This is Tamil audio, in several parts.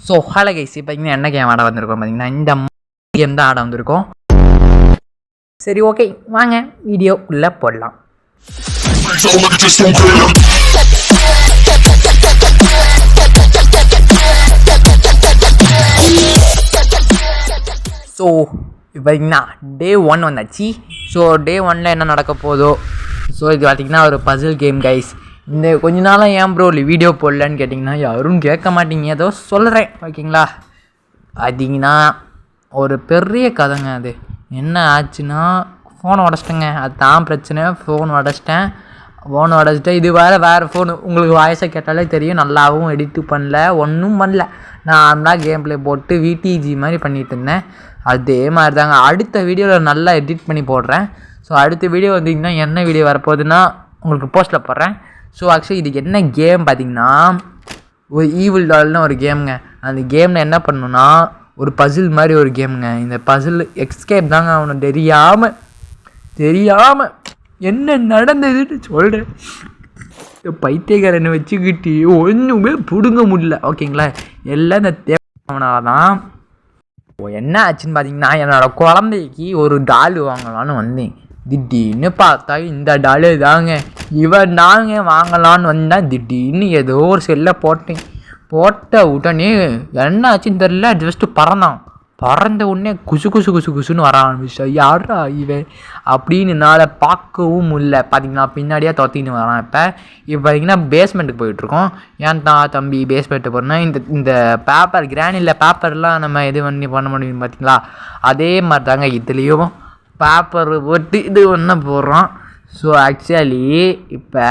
ஸோ ஹலோ கைஸ், பார்த்தீங்கன்னா என்ன கேம் ஆட வந்திருக்கோம் பார்த்தீங்கன்னா இந்த கேம் தான் ஆட வந்திருக்கோம். சரி ஓகே, வாங்க வீடியோக்குள்ளே போடலாம். ஸோ இப்போ பார்த்தீங்கன்னா டே 1 வந்தாச்சு. ஸோ டே 1 என்ன நடக்க போதோ. ஸோ இது பார்த்திங்கன்னா ஒரு பசில் கேம் கைஸ். இந்த கொஞ்ச நாளாக ஏன் ப்ரோ வீடியோ போடலன்னு கேட்டிங்கன்னா யாரும் கேட்க மாட்டீங்க, ஏதோ சொல்கிறேன் ஓகேங்களா. பார்த்தீங்கன்னா ஒரு பெரிய கதைங்க. அது என்ன ஆச்சுன்னா ஃபோனை உடச்சிட்டேங்க. அதுதான் பிரச்சனை. ஃபோன் உடச்சிட்டேன். இது வேறு ஃபோனு. உங்களுக்கு வாய்ஸை கேட்டாலே தெரியும். நல்லாவும் எடிட்டு பண்ணல, ஒன்றும் பண்ணல. நார்மலாக கேம் ப்ளே போட்டு விடிஜி மாதிரி பண்ணிகிட்டு இருந்தேன். அதே மாதிரி தாங்க அடுத்த வீடியோவில் நல்லா எடிட் பண்ணி போடுறேன். ஸோ அடுத்த வீடியோ வந்தீங்கன்னா என்ன வீடியோ வரப்போகுதுன்னா உங்களுக்கு போஸ்ட்டில் போடுறேன். ஸோ ஆக்சுவலி இது என்ன கேம் பார்த்தீங்கன்னா ஒரு ஈவில் டால்னு ஒரு கேமுங்க. அந்த கேமில் என்ன பண்ணணுன்னா ஒரு பசில் மாதிரி ஒரு கேமுங்க. இந்த பசில் எஸ்கேப் தாங்க. அவனை தெரியாமல் என்ன நடந்ததுன்னு சொல்கிறேன். இந்த பைத்தியக்காரனை வச்சுக்கிட்டு ஒன்றுமே பிடுங்க முடியல ஓகேங்களா. எல்லாம் இந்த தேவைனால தான். என்ன ஆச்சுன்னு பார்த்தீங்கன்னா என்னோடய குழந்தைக்கு ஒரு டால் வாங்கலான்னு வந்தேன். திடீர்னு பார்த்தா இந்த டாலு தாங்க. இவன் தாங்க வாங்கலான்னு வந்தேன். திடீர்னு ஏதோ ஒரு செல்லை போட்ட உடனே என்ன ஆச்சுன்னு தெரில. ஜஸ்ட்டு பறந்த உடனே குசுன்னு வர ஆரம்பிச்சா. யாரா இவன் அப்படின்னு என்னால் பார்க்கவும் முடியல. பார்த்தீங்கன்னா பின்னாடியே தொத்தின்னு வரான். இப்போ பார்த்தீங்கன்னா பேஸ்மெண்ட்டுக்கு போயிட்டுருக்கோம். ஏன் தம்பி பேஸ்மெண்ட்டு போனால் இந்த பேப்பர் கிரானியில் பேப்பர்லாம் நம்ம எது பண்ண முடியும் பார்த்தீங்களா. அதே மாதிரி தாங்க இதுலேயும் பேப்பர் போட்டு இது ஒன்று போடுறோம். ஸோ ஆக்சுவலி இப்போ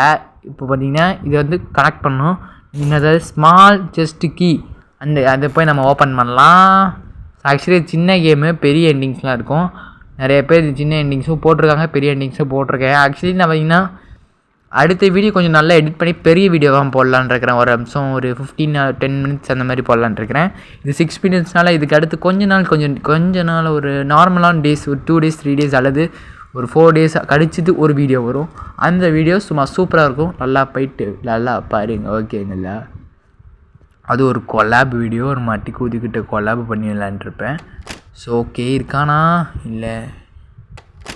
பார்த்தீங்கன்னா இதை வந்து கனெக்ட் பண்ணணும். இன்னது ஸ்மால் செஸ்ட் கீ அதை போய் நம்ம ஓப்பன் பண்ணலாம். ஆக்சுவலி சின்ன கேமு பெரிய எண்டிங்ஸ்லாம் இருக்கும். நிறைய பேர் சின்ன எண்டிங்ஸும் போட்டிருக்காங்க, பெரிய எண்டிங்ஸும் போட்டிருக்கேன். ஆக்சுவலி நான் பார்த்தீங்கன்னா அடுத்த வீடியோ கொஞ்சம் நல்லா எடிட் பண்ணி பெரிய வீடியோவாக போடலான்னு இருக்கிறேன். ஒரு நிமிஷம் ஒரு 15-10 மினிட்ஸ் அந்த மாதிரி போடலான்னு இருக்கிறேன். இது 6 மினிட்ஸ்னால இதுக்கு அடுத்து கொஞ்ச நாள் ஒரு நார்மலான டேஸ், ஒரு 2 days 3 days அல்லது ஒரு 4 days கழிச்சிட்டு ஒரு வீடியோ வரும். அந்த வீடியோ சும்மா சூப்பராக இருக்கும். நல்லா போயிட்டு நல்லா பாருங்க ஓகேங்களா. அது ஒரு கொலாப் வீடியோ, ஒரு மட்டி கூதிக்கிட்ட கொலாப் பண்ணிடலான்ட்ருப்பேன். ஸோ ஓகே இருக்கானா இல்லை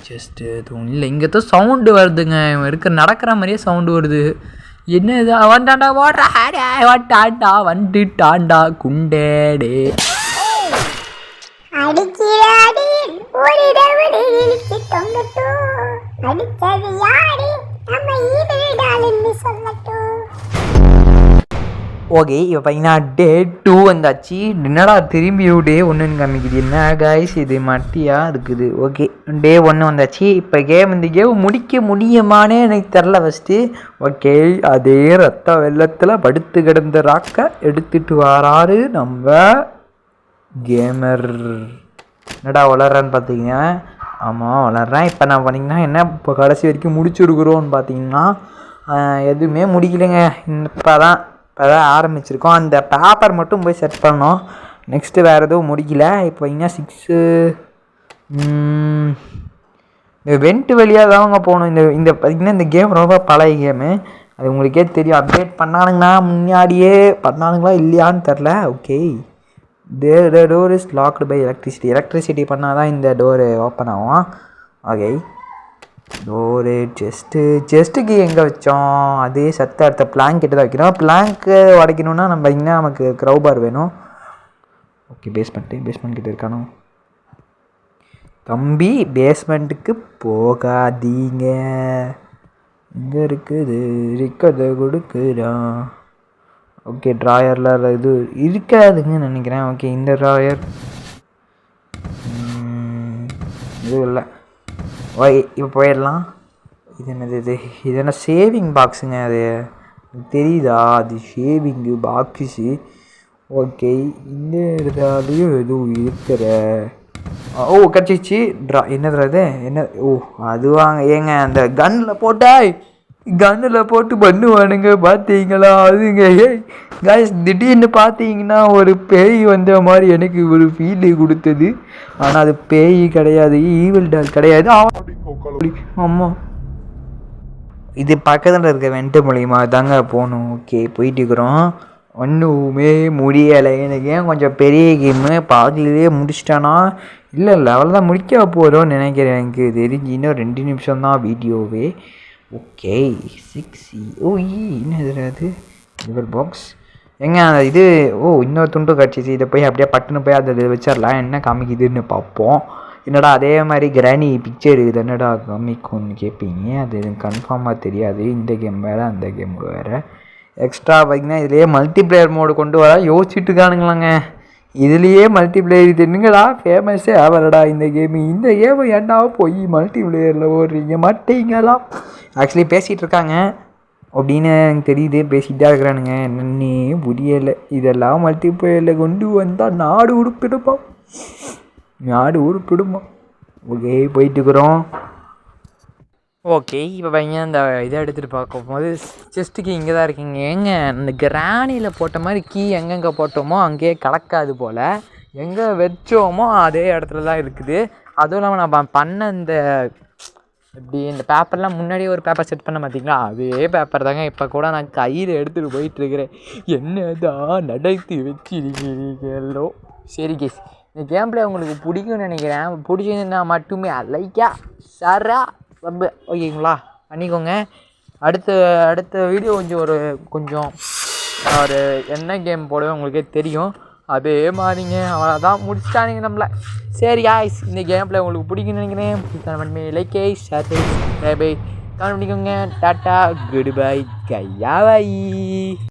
ஜஸ்ட்டு எதுவும் இல்லை. இங்கே தான் சவுண்டு வருதுங்க. இவன் நடக்கிற மாதிரியே சவுண்டு வருது. என்ன இது வந்துட்டாண்டா குண்டேடே. ஓகே இப்போ பார்த்தீங்கன்னா டே 2 வந்தாச்சு. என்னடா திரும்பி டே 1ன்னு காமிக்குது. என்ன கைஸ் இது மட்டியா இருக்குது. ஓகே டே 1 வந்தாச்சு. இப்போ இந்த கேம் முடிக்க முடியுமானே எனக்கு தெரில ஃபஸ்ட்டு. ஓகே அதே ரத்த வெள்ளத்தில் படுத்து கிடந்த ராக்க எடுத்துகிட்டு வராரு நம்ம கேமர். என்னடா வளர்றான்னு பார்த்தீங்கன்னா ஆமாம் வளர்றேன். இப்போ நான் பண்ணிங்கன்னா என்ன இப்போ கடைசி வரைக்கும் முடிச்சுருக்குறோன்னு பார்த்தீங்கன்னா எதுவுமே முடிக்கலைங்க. இப்போ தான் ஆரம்பிச்சிருக்கோம். அந்த பேப்பர் மட்டும் போய் செட் பண்ணோம். நெக்ஸ்ட்டு வேறு எதுவும் முடிக்கல. இப்போ இங்கே 6 இந்த வெண்ட்டு வழியாக தாங்க போகணும். இந்த பார்த்திங்கன்னா இந்த கேம் ரொம்ப பழைய கேமு. அது உங்களுக்கே தெரியும். அப்டேட் பண்ணானுங்கன்னா முன்னாடியே பண்ணானுங்களா இல்லையான்னு தெரில. Okay the door is locked by electricity பண்ணால் தான் இந்த டோரு ஓப்பன் ஆகும். ஓகே டோரு செஸ்ட்டுக்கு எங்கே வச்சோம் அதே சத்த அடுத்த பிளாங்க் கிட்ட தான் வைக்கணும். பிளாங்க்கு உடைக்கணுன்னா நம்ம இங்கே நமக்கு க்ரௌபார் வேணும். ஓகே பேஸ்மெண்ட் கிட்ட இருக்கானோ தம்பி. பேஸ்மெண்ட்டுக்கு போகாதீங்க. இங்கே இருக்குது இருக்கிறத கொடுக்குறான். ஓகே ட்ராயரில் இது இருக்காதுங்கன்னு நினைக்கிறேன். ஓகே இந்த ட்ராயர் இதுவும் இல்லை. ஓகே இப்போ போயிடலாம். இது என்ன சேவிங் பாக்ஸுங்க. அது தெரியுதா? அது ஷேவிங்கு பாக்ஸு. ஓகே இந்த இடத்துலையும் எதுவும் இருக்கிற கிடச்சிச்சு. என்னது என்ன அது வாங்க ஏங்க அந்த கன்னில் போட்டு பண்ணுவானுங்க பார்த்தீங்களா. அதுங்க காய்ஸ் திடீர்னு பார்த்தீங்கன்னா ஒரு பேய் வந்த மாதிரி எனக்கு ஒரு ஃபீல் கொடுத்தது. ஆனால் அது பேய் கிடையாது, ஈவில் டால் கிடையாது. ஆமாம் இது பக்கத்தில் இருக்க வெண்ட்டு மூலியமாக தாங்க போகணும். ஓகே போயிட்டு இருக்கிறோம். ஒன்றுமே முடியலை. எனக்கு ஏன் கொஞ்சம் பெரிய கேமு பாதியிலே முடிச்சிட்டானா இல்லை லெவல் தான் முடிக்க போகிறோன்னு நினைக்கிறேன். எனக்கு தெரிஞ்சு இன்னும் 2 நிமிஷம் தான் வீடியோவே. ஓகே 6 என்னது அது லிவர் பாக்ஸ் எங்க இது இன்னொரு துண்டு கிடச்சிச்சு. இதை போய் அப்படியே பட்டுன்னு போய் அதை வச்சிடலாம். என்ன காமிக்குதுன்னு பார்ப்போம். என்னடா அதே மாதிரி கிராணி பிக்சர் இது என்னடா காமிக்கும்னு கேட்பீங்க. அது கன்ஃபார்மாக தெரியாது. இந்த கேம் வேறு அந்த கேம் வேறு. எக்ஸ்ட்ரா பார்த்திங்கன்னா இதுலேயே மல்டிப்ளேயர் மோடு கொண்டு வர யோசிச்சுட்டு இருக்கானுங்களாங்க. இதுலேயே மல்டிப்ளேயர் இது என்னங்கடா ஃபேமஸே ஆகலடா இந்த கேமு. இந்த கேமு ஏன்டா போய் மல்டிப்ளேயரில் ஓடுறீங்க மாட்டீங்களா? ஆக்சுவலி பேசிகிட்டு இருக்காங்க அப்படின்னு எனக்கு தெரியுது. பேசிகிட்டு தான் இருக்கிறானுங்க. என்னன்னே புரியலை. இதெல்லாம் மல்டிப்ளேயரில் கொண்டு வந்தால் நாடு உருப்பிடுமா. ஓகே போயிட்டுருக்குறோம். ஓகே இப்போ பையன் அந்த இதை எடுத்துகிட்டு பார்க்கும்போது செஸ்ட்டுக்கு இங்கே தான் இருக்கீங்க. ஏங்க அந்த கிராணியில் போட்ட மாதிரி கீ எங்கெங்கே போட்டோமோ அங்கேயே கலக்காது போல். எங்கே வச்சோமோ அதே இடத்துல தான் இருக்குது. அதுவும் இல்லாமல் நான் பண்ண இப்படி இந்த பேப்பர்லாம் முன்னாடியே ஒரு பேப்பர் செட் பண்ண பார்த்தீங்களா, அதே பேப்பர் தாங்க இப்போ கூட நான் கையில் எடுத்துகிட்டு போயிட்டுருக்கிறேன். என்னதான் நடத்தி வச்சிருக்கீங்களோ. சரி கேஸ், இந்த கேம் பிளே உங்களுக்கு பிடிக்கும்னு நினைக்கிறேன். பிடிச்சிருந்தா மட்டுமே லைக்கா சரா ரொம்ப ஓகேங்களா பண்ணிக்கோங்க. அடுத்த வீடியோ கொஞ்சம் ஒரு என்ன கேம் போடுவேன் உங்களுக்கே தெரியும். அதே மாதிரிங்க அவ்வளோதான் முடிச்சிட்டானுங்க நம்மளை. சரி காய்ஸ், இந்த கேம் பிளே உங்களுக்கு பிடிக்குன்னு நினைக்கிறேன். லைக் ஷேர் பை கமெண்ட் பண்ணிக்கோங்க. டாட்டா குட் பை கையா பை.